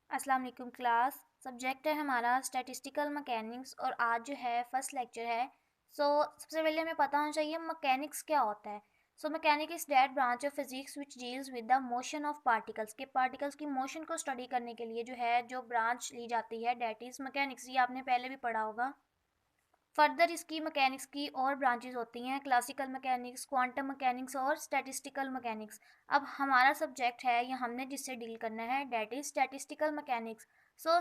अस्सलाम वालेकुम class. Subject है हमारा स्टैटिस्टिकल मैकेनिक्स और आज जो है फर्स्ट लेक्चर है। सबसे पहले हमें पता होना चाहिए मैकेनिक्स क्या होता है। Mechanics is that branch of physics which deals with the motion of particles के पार्टिकल्स की मोशन को स्टडी करने के लिए जो है जो ब्रांच ली जाती है डैट इज़ मैकेनिक्स। ये आपने पहले भी पढ़ा होगा। फर्दर इसकी मैकेनिक्स की और ब्रांचेस होती हैं, क्लासिकल मैकेनिक्स, क्वांटम मैकेनिक्स और स्टैटिस्टिकल मैकेनिक्स। अब हमारा सब्जेक्ट है या हमने जिससे डील करना है that is statistical mechanics.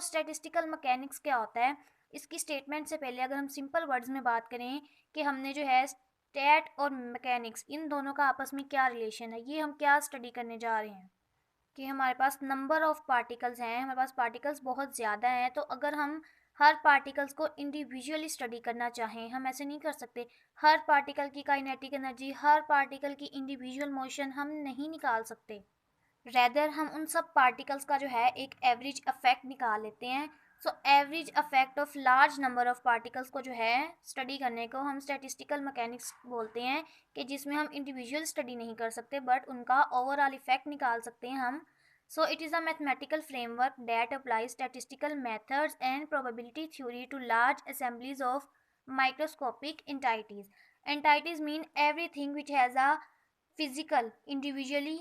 Statistical mechanics क्या होता है, इसकी स्टेटमेंट से पहले अगर हम सिंपल वर्ड्स में बात करें कि हमने जो है स्टैट और मैकेनिक्स इन दोनों का आपस में क्या रिलेशन है, ये हम क्या स्टडी करने जा रहे हैं कि हमारे पास नंबर ऑफ पार्टिकल्स हैं, हमारे पास पार्टिकल्स बहुत ज़्यादा हैं। तो अगर हम हर पार्टिकल्स को इंडिविजुअली स्टडी करना चाहें, हम ऐसे नहीं कर सकते। हर पार्टिकल की काइनेटिक एनर्जी, हर पार्टिकल की इंडिविजुअल मोशन हम नहीं निकाल सकते। रेदर हम उन सब पार्टिकल्स का जो है एक एवरेज इफेक्ट निकाल लेते हैं। Average effect of large number of particles को जो है स्टडी करने को हम स्टैटिस्टिकल मैकेनिक्स बोलते हैं, कि जिसमें हम इंडिविजुअल स्टडी नहीं कर सकते बट उनका ओवरऑल इफेक्ट निकाल सकते हैं हम। It is a mathematical framework that applies statistical methods and probability theory to large assemblies of microscopic entities. Entities mean everything which has a physical, individually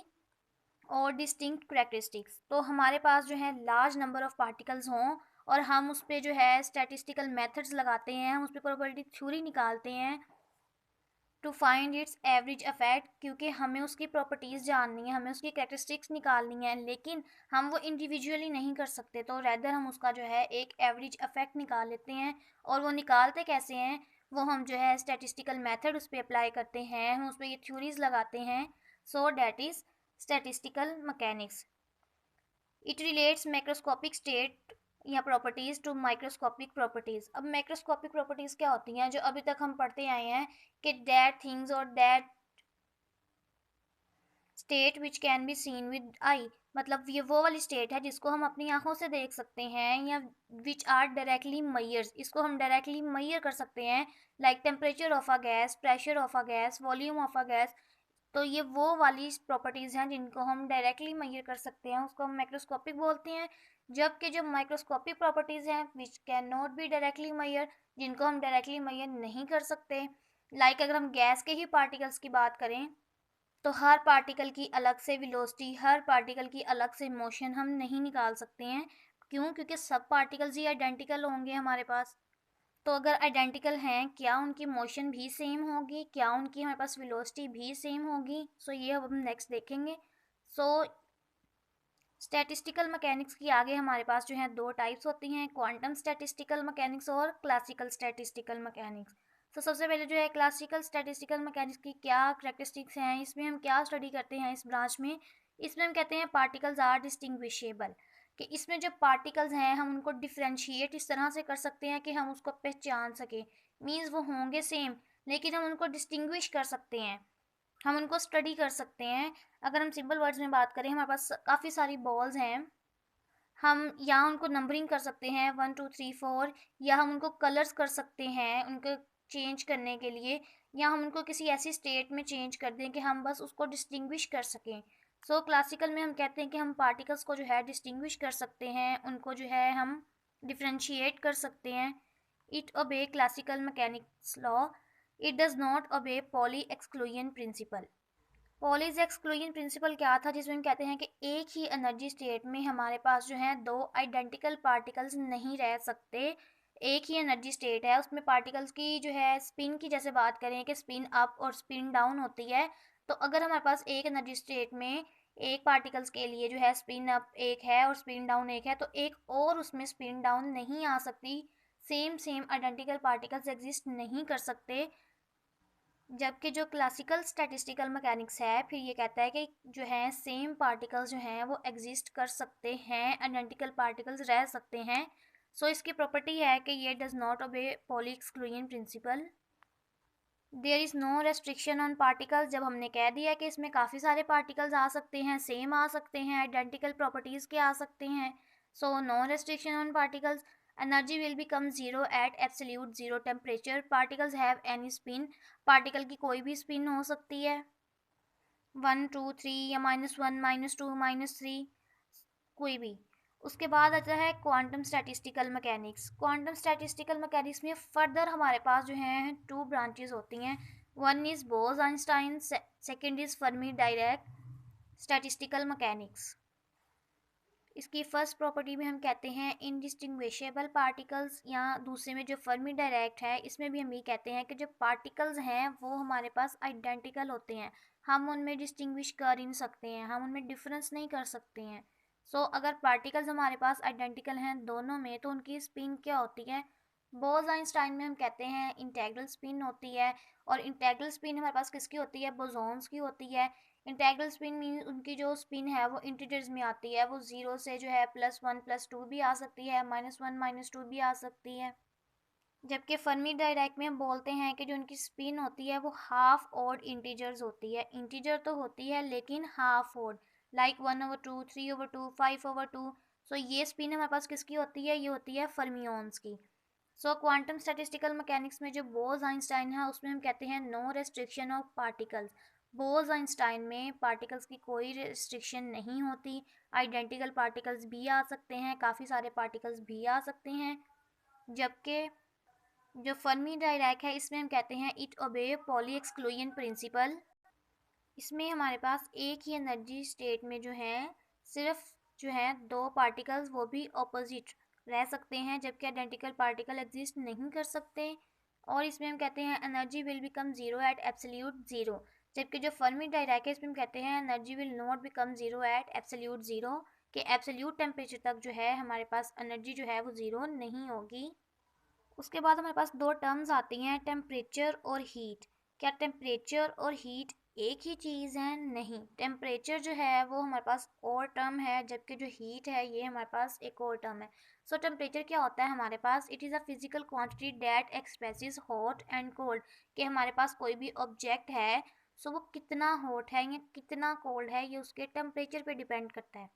और distinct characteristics. तो हमारे पास जो है लार्ज नंबर ऑफ पार्टिकल्स हों और हम उस पर जो है स्टैटिस्टिकल मेथड्स लगाते हैं, हम उस पर प्रोबेबिलिटी थ्योरी निकालते हैं to find its average effect, क्योंकि हमें उसकी प्रॉपर्टीज़ जाननी है, हमें उसकी करेक्टरिस्टिक्स निकालनी है, लेकिन हम वो इंडिविजुअली नहीं कर सकते। तो रेदर हम उसका जो है एक एवरेज इफेक्ट निकाल लेते हैं। और वो निकालते कैसे हैं, वो हम जो है स्टैटिस्टिकल मेथड उस पर अप्लाई करते हैं, हम उस पर ये थ्योरीज लगाते हैं। That is statistical mechanics. It relates macroscopic state या प्रॉपर्टीज टू माइक्रोस्कोपिक प्रॉपर्टीज। अब मैक्रोस्कोपिक प्रॉपर्टीज क्या होती हैं, जो अभी तक हम पढ़ते आए हैं कि दैट थिंग्स और that state which can be seen with I, मतलब ये वो वाली स्टेट है जिसको हम अपनी आंखों से देख सकते हैं, या विच आर डायरेक्टली मैयर्स, इसको हम डायरेक्टली मैयर कर सकते हैं। Like temperature of a gas, pressure of a gas, volume of a gas. तो ये वो वाली प्रॉपर्टीज़ हैं जिनको हम डायरेक्टली मैयर कर सकते हैं, उसको हम माइक्रोस्कोपिक बोलते हैं। जबकि जो माइक्रोस्कोपिक प्रॉपर्टीज़ हैं which can not be directly measure, जिनको हम डायरेक्टली मैयर नहीं कर सकते। अगर हम गैस के ही पार्टिकल्स की बात करें तो हर पार्टिकल की अलग से वेलोसिटी, हर पार्टिकल की अलग से मोशन हम नहीं निकाल सकते हैं। क्यों? क्योंकि सब पार्टिकल्स ही आइडेंटिकल होंगे हमारे पास। तो अगर आइडेंटिकल हैं, क्या उनकी मोशन भी सेम होगी, क्या उनकी हमारे पास वेलोसिटी भी सेम होगी? ये अब हम नेक्स्ट देखेंगे। सो स्टैटिस्टिकल मैकेनिक्स की आगे हमारे पास जो है दो टाइप्स होती हैं, क्वांटम स्टैटिस्टिकल मैकेनिक्स और क्लासिकल स्टैटिस्टिकल मैकेनिक्स। सबसे पहले जो है क्लासिकल स्टैटिस्टिकल मैकेनिक्स की क्या करेक्टरिस्टिक्स हैं, इसमें हम क्या स्टडी करते हैं इस ब्रांच में। इसमें हम कहते हैं पार्टिकल्स आर डिस्टिंग्विशेबल, कि इसमें जो पार्टिकल्स हैं हम उनको डिफ्रेंशिएट इस तरह से कर सकते हैं कि हम उसको पहचान सकें। मीन्स वो होंगे सेम लेकिन हम उनको डिस्टिंग्विश कर सकते हैं, हम उनको स्टडी कर सकते हैं। अगर हम सिंपल वर्ड्स में बात करें, हमारे पास काफ़ी सारी बॉल्स हैं, हम यहाँ उनको नंबरिंग कर सकते हैं 1 2 3 4, या हम उनको कलर्स कर सकते हैं उनको चेंज करने के लिए, या हम उनको किसी ऐसी स्टेट में चेंज कर दें कि हम बस उसको डिस्टिंग्विश कर सकें। क्लासिकल में हम कहते हैं कि हम पार्टिकल्स को जो है डिस्टिंग्विश कर सकते हैं, उनको जो है हम डिफ्रेंशिएट कर सकते हैं। It obey classical mechanics law, it does not obey Pauli exclusion principle. Pauli's exclusion principle क्या था, जिसमें हम कहते हैं कि एक ही एनर्जी स्टेट में हमारे पास जो है दो आइडेंटिकल पार्टिकल्स नहीं रह सकते। एक ही एनर्जी स्टेट है, उसमें पार्टिकल्स की जो है स्पिन की जैसे बात करें कि स्पिन अप और स्पिन डाउन होती है। तो अगर हमारे पास एक एनर्जी स्टेट में एक पार्टिकल्स के लिए जो है स्पिन अप एक है और स्पिन डाउन एक है, तो एक और उसमें स्पिन डाउन नहीं आ सकती। Same same identical particles exist नहीं कर सकते। जबकि जो क्लासिकल स्टैटिस्टिकल मैकेनिक्स है फिर ये कहता है कि जो है सेम पार्टिकल्स जो हैं वो एग्जिस्ट कर सकते हैं, आइडेंटिकल पार्टिकल्स रह सकते हैं। इसकी प्रॉपर्टी है कि ये does not obey Pauli exclusion principle. There is no restriction on particles, जब हमने कह दिया कि इसमें काफ़ी सारे पार्टिकल्स आ सकते हैं, सेम आ सकते हैं, आइडेंटिकल प्रॉपर्टीज़ के आ सकते हैं। No restriction on particles, energy will become zero at absolute zero temperature, particles have any spin, particle की कोई भी स्पिन हो सकती है 1 2 3 या -1 -2 -3, कोई भी। उसके बाद आता है quantum statistical mechanics. Quantum statistical mechanics में फर्दर हमारे पास जो है टू ब्रांचेस होती हैं। One is Bose Einstein, second is Fermi Dirac statistical mechanics. इसकी फर्स्ट प्रॉपर्टी में हम कहते हैं इनडिस्टिंग्विशेबल पार्टिकल्स, या दूसरे में जो फर्मी डायरेक्ट है इसमें भी हम ये कहते हैं कि जो पार्टिकल्स हैं वो हमारे पास आइडेंटिकल होते हैं, हम उनमें डिस्टिंग्विश कर ही नहीं सकते हैं, हम उनमें डिफरेंस नहीं कर सकते हैं। सो अगर पार्टिकल्स हमारे पास आइडेंटिकल हैं दोनों में तो उनकी स्पिन क्या होती है? बोस आइंस्टाइन में हम कहते हैं इंटेग्रल स्पिन होती है, और इंटेग्रल स्पिन हमारे पास किसकी होती है? बोसॉन्स की होती है। इंटेग्रल स्पिन मीन उनकी जो स्पिन है वो इंटीजर्स में आती है, वो जीरो से जो है +1 +2 भी आ सकती है, -1 -2 भी आ सकती है। जबकि फर्मी डायराक में हम बोलते हैं कि जो उनकी स्पिन होती है वो हाफ ऑड इंटीजर्स होती है, इंटीजर तो होती है लेकिन हाफ ऑड, लाइक 1/2, 3/2, 5/2। सो ये स्पिन हमारे पास किसकी होती है? ये होती है फर्मियोन्स की। सो क्वांटम स्टैटिस्टिकल मैकेनिक्स में जो बोस आइंस्टाइन है उसमें हम कहते हैं no restriction of particles. Bose Einstein में पार्टिकल्स की कोई रेस्ट्रिक्शन नहीं होती, आइडेंटिकल पार्टिकल्स भी आ सकते हैं, काफ़ी सारे पार्टिकल्स भी आ सकते हैं। जबकि जो फर्मी डायराक है इसमें हम कहते हैं इट ओबे पॉली एक्सक्लूजन प्रिंसिपल। इसमें हमारे पास एक ही एनर्जी स्टेट में जो है सिर्फ जो है दो पार्टिकल्स वो भी ऑपोजिट रह सकते हैं, जबकि आइडेंटिकल पार्टिकल एग्जिस्ट नहीं कर सकते। और इसमें हम कहते हैं energy will become zero at absolute zero. जबकि जो फर्मी डायराक है इसमें हम कहते हैं energy will not become zero at absolute zero, कि एब्सोल्यूट टेम्परेचर तक जो है हमारे पास एनर्जी जो है वो ज़ीरो नहीं होगी। उसके बाद हमारे पास दो टर्म्स आती हैं, टेम्परेचर और हीट। क्या टेम्परेचर और हीट एक ही चीज़ है? नहीं, टेम्परेचर जो है वो हमारे पास और टर्म है, जबकि जो हीट है ये हमारे पास एक और टर्म है। सो टेम्परेचर क्या होता है हमारे पास? It is a physical quantity that expresses hot and cold, कि हमारे पास कोई भी ऑब्जेक्ट है सो वो कितना हॉट है या कितना कोल्ड है ये उसके टेम्परेचर पे डिपेंड करता है।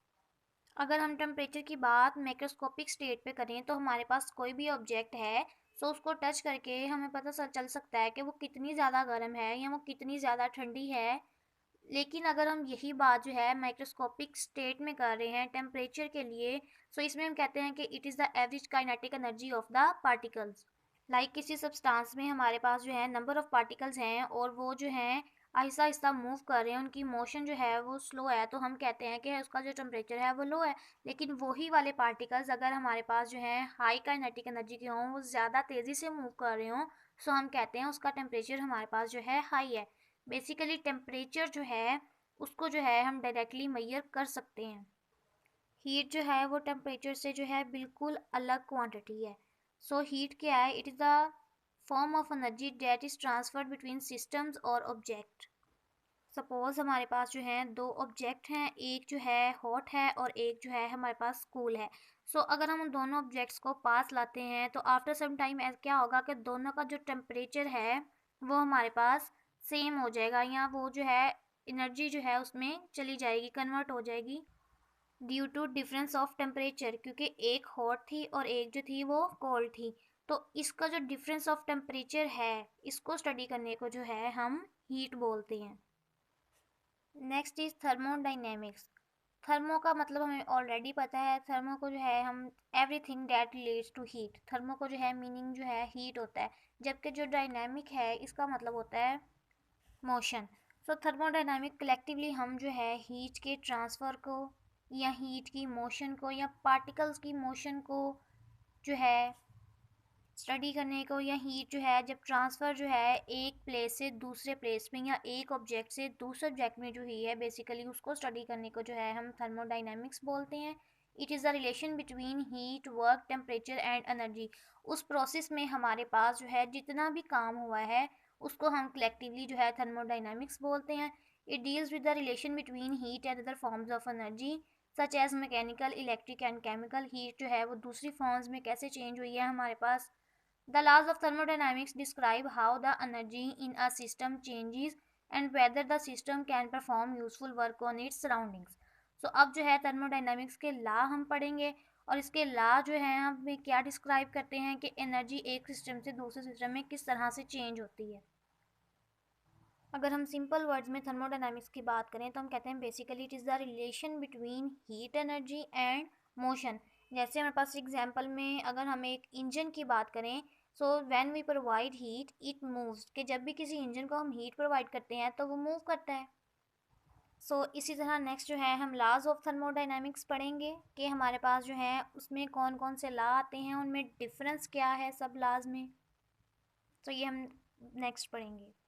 अगर हम टेम्परेचर की बात मैक्रोस्कोपिक स्टेट पे करें तो हमारे पास कोई भी ऑब्जेक्ट है सो उसको टच करके हमें पता चल सकता है कि वो कितनी ज़्यादा गर्म है या वो कितनी ज़्यादा ठंडी है। लेकिन अगर हम यही बात जो है माइक्रोस्कोपिक स्टेट में कर रहे हैं टेम्परेचर के लिए, सो इसमें हम कहते हैं कि it is the average kinetic energy of the particles. Like किसी सब्सटेंस में हमारे पास जो है नंबर ऑफ पार्टिकल्स हैं और वो जो हैं आहिस्ता आहिस्ता मूव कर रहे हैं, उनकी मोशन जो है वो स्लो है, तो हम कहते हैं कि उसका जो टेम्परेचर है वो लो है। लेकिन वही वाले पार्टिकल्स अगर हमारे पास जो है हाई काइनेटिक एनर्जी के हों, वो ज़्यादा तेज़ी से मूव कर रहे हों, सो हम कहते हैं उसका टेम्परेचर हमारे पास जो है हाई है। बेसिकली टेम्परेचर जो है उसको जो है हम डायरेक्टली मेजर कर सकते हैं। हीट जो है वो टेम्परेचर से जो है बिल्कुल अलग क्वांटिटी है। सो हीट क्या है? It is the form of energy that is transferred between systems और ऑब्जेक्ट। सपोज हमारे पास जो है दो ऑब्जेक्ट हैं, एक जो है हॉट है और एक जो है हमारे पास कूल है। अगर हम उन दोनों ऑब्जेक्ट्स को पास लाते हैं तो आफ्टर सम टाइम क्या होगा कि दोनों का जो टेम्परेचर है वो हमारे पास सेम हो जाएगा, या वो जो है एनर्जी जो है उसमें चली जाएगी, कन्वर्ट हो जाएगी due to difference of temperature, क्योंकि एक हॉट थी और एक जो थी वो कोल्ड थी। तो इसका जो डिफरेंस ऑफ टेम्परेचर है इसको स्टडी करने को जो है हम हीट बोलते हैं। Next is thermodynamics. थर्मो का मतलब हमें ऑलरेडी पता है, थर्मो को जो है हम everything that relates to heat, thermo को जो है मीनिंग जो है हीट होता है। जबकि जो डायनामिक है इसका मतलब होता है मोशन। थर्मोडायनामिक कलेक्टिवली हम जो है हीट के ट्रांसफ़र को या हीट की मोशन को या पार्टिकल्स की मोशन को जो है स्टडी करने को, या हीट जो है जब ट्रांसफ़र जो है एक प्लेस से दूसरे प्लेस में या एक ऑब्जेक्ट से दूसरे ऑब्जेक्ट में जो हुई है बेसिकली उसको स्टडी करने को जो है हम थर्मोडाइनमिक्स बोलते हैं। It is the relation between heat, work, temperature and energy. उस प्रोसेस में हमारे पास जो है जितना भी काम हुआ है उसको हम कलेक्टिवली जो है थर्मोडाइनमिक्स बोलते हैं। It deals with the relation between heat and other forms of energy such as mechanical, electric and chemical. Heat जो है वो दूसरी फॉर्म्स में कैसे चेंज हुई है हमारे पास। The laws of thermodynamics describe how the energy in a system changes and whether the system can perform useful work on its surroundings. अब जो है थर्मोडाइनमिक्स के लॉ हम पढ़ेंगे, और इसके लॉ जो है हमें क्या डिस्क्राइब करते हैं कि एनर्जी एक सिस्टम से दूसरे सिस्टम में किस तरह से चेंज होती है। अगर हम सिंपल वर्ड्स में थर्मोडायनामिक्स की बात करें तो हम कहते हैं basically it is the relation between heat energy and motion. जैसे हमारे पास एग्जांपल में अगर हम एक इंजन की बात करें, so when we provide heat it moves, कि जब भी किसी इंजन को हम हीट प्रोवाइड करते हैं तो वो मूव करता है। इसी तरह नेक्स्ट जो है हम लॉज ऑफ थर्मोडायनामिक्स पढ़ेंगे कि हमारे पास जो है उसमें कौन कौन से लॉ आते हैं, उनमें डिफरेंस क्या है सब लॉज में। ये हम नेक्स्ट पढ़ेंगे।